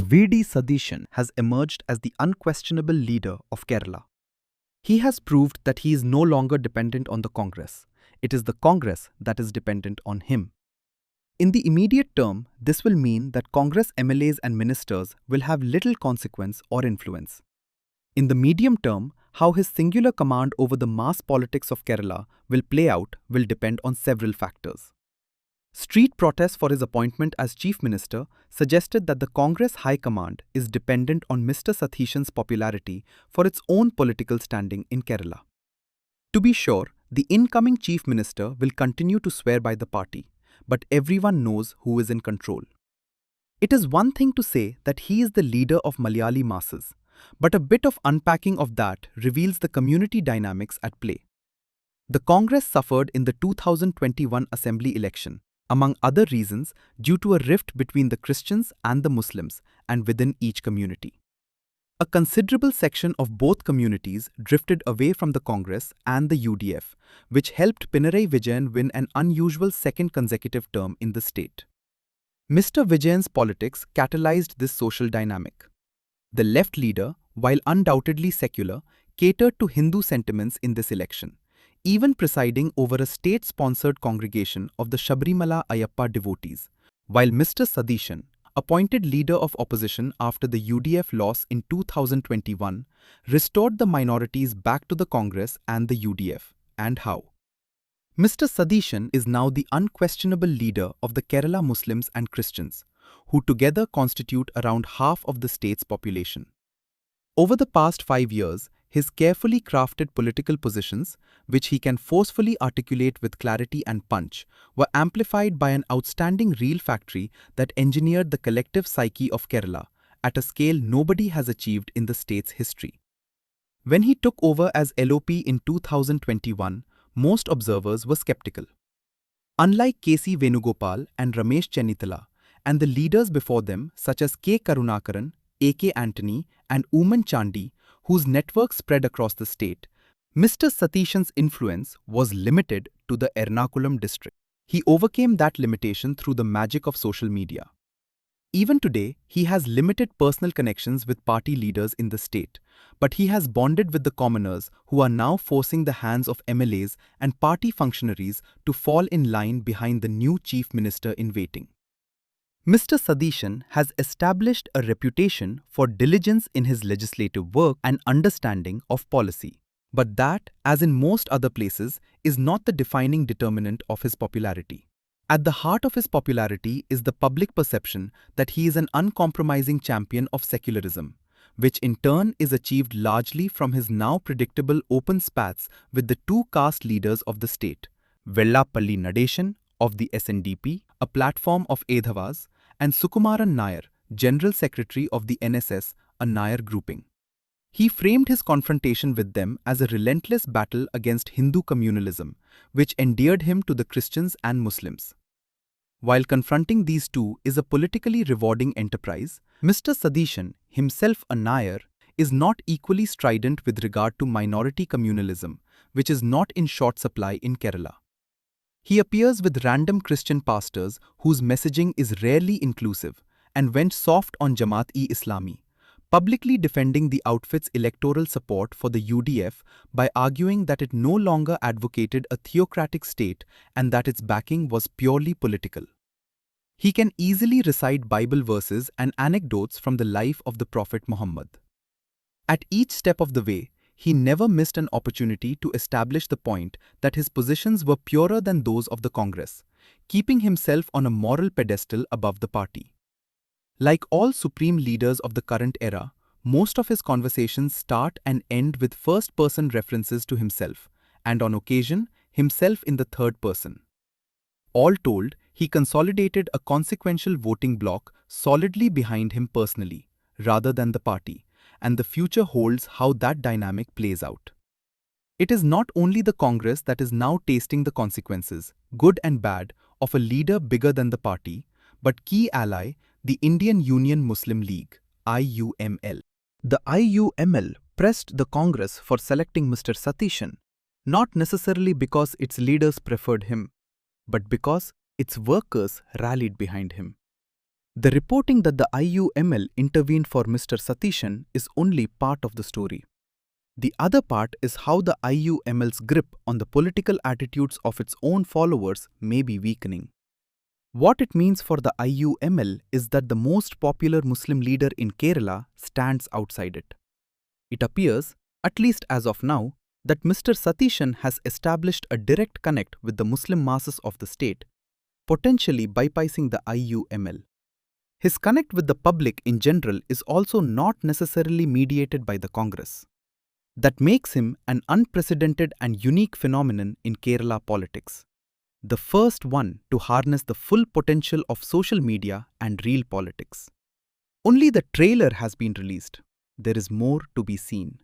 V.D. Satheesan has emerged as the unquestionable leader of Kerala. He has proved that he is no longer dependent on the Congress. It is the Congress that is dependent on him. In the immediate term, this will mean that Congress MLAs and ministers will have little consequence or influence. In the medium term, how his singular command over the mass politics of Kerala will play out will depend on several factors. Street protests for his appointment as Chief Minister suggested that the Congress High Command is dependent on Mr. Satheesan's popularity for its own political standing in Kerala. To be sure, the incoming Chief Minister will continue to swear by the party, but everyone knows who is in control. It is one thing to say that he is the leader of Malayali masses, but a bit of unpacking of that reveals the community dynamics at play. The Congress suffered in the 2021 Assembly election, among other reasons due to a rift between the Christians and the Muslims and within each community. A considerable section of both communities drifted away from the Congress and the UDF, which helped Pinarayi Vijayan win an unusual second consecutive term in the state. Mr. Vijayan's politics catalyzed this social dynamic. The left leader, while undoubtedly secular, catered to Hindu sentiments in this election, even presiding over a state-sponsored congregation of the Sabrimala Ayyappa devotees, while Mr. Satheesan, appointed leader of opposition after the UDF loss in 2021, restored the minorities back to the Congress and the UDF. And how? Mr. Satheesan is now the unquestionable leader of the Kerala Muslims and Christians, who together constitute around half of the state's population. Over the past 5 years, his carefully crafted political positions, which he can forcefully articulate with clarity and punch, were amplified by an outstanding reel factory that engineered the collective psyche of Kerala at a scale nobody has achieved in the state's history. When he took over as LOP in 2021, most observers were skeptical. Unlike K.C. Venugopal and Ramesh Chennithala, and the leaders before them such as K. Karunakaran, A.K. Antony, and Oomen Chandi, whose network spread across the state, Mr. Satheesan's influence was limited to the Ernakulam district. He overcame that limitation through the magic of social media. Even today, he has limited personal connections with party leaders in the state, but he has bonded with the commoners who are now forcing the hands of MLAs and party functionaries to fall in line behind the new Chief Minister in waiting. Mr. Satheesan has established a reputation for diligence in his legislative work and understanding of policy. But that, as in most other places, is not the defining determinant of his popularity. At the heart of his popularity is the public perception that he is an uncompromising champion of secularism, which in turn is achieved largely from his now predictable open spats with the two caste leaders of the state, Vellapalli Nadeshan of the SNDP, a platform of Edhavas, and Sukumaran Nair, General Secretary of the NSS, a Nair grouping. He framed his confrontation with them as a relentless battle against Hindu communalism, which endeared him to the Christians and Muslims. While confronting these two is a politically rewarding enterprise, Mr. Satheesan, himself a Nair, is not equally strident with regard to minority communalism, which is not in short supply in Kerala. He appears with random Christian pastors whose messaging is rarely inclusive and went soft on Jamaat-e-Islami, publicly defending the outfit's electoral support for the UDF by arguing that it no longer advocated a theocratic state and that its backing was purely political. He can easily recite Bible verses and anecdotes from the life of the Prophet Muhammad. At each step of the way, he never missed an opportunity to establish the point that his positions were purer than those of the Congress, keeping himself on a moral pedestal above the party. Like all supreme leaders of the current era, most of his conversations start and end with first-person references to himself, and on occasion, himself in the third person. All told, he consolidated a consequential voting bloc solidly behind him personally, rather than the party, and the future holds how that dynamic plays out. It is not only the Congress that is now tasting the consequences, good and bad, of a leader bigger than the party, but key ally, the Indian Union Muslim League, IUML. The IUML pressed the Congress for selecting Mr. Satheesan, not necessarily because its leaders preferred him, but because its workers rallied behind him. The reporting that the IUML intervened for Mr. Satheesan is only part of the story. The other part is how the IUML's grip on the political attitudes of its own followers may be weakening. What it means for the IUML is that the most popular Muslim leader in Kerala stands outside it. It appears, at least as of now, that Mr. Satheesan has established a direct connect with the Muslim masses of the state, potentially bypassing the IUML. His connect with the public in general is also not necessarily mediated by the Congress. That makes him an unprecedented and unique phenomenon in Kerala politics. The first one to harness the full potential of social media and real politics. Only the trailer has been released. There is more to be seen.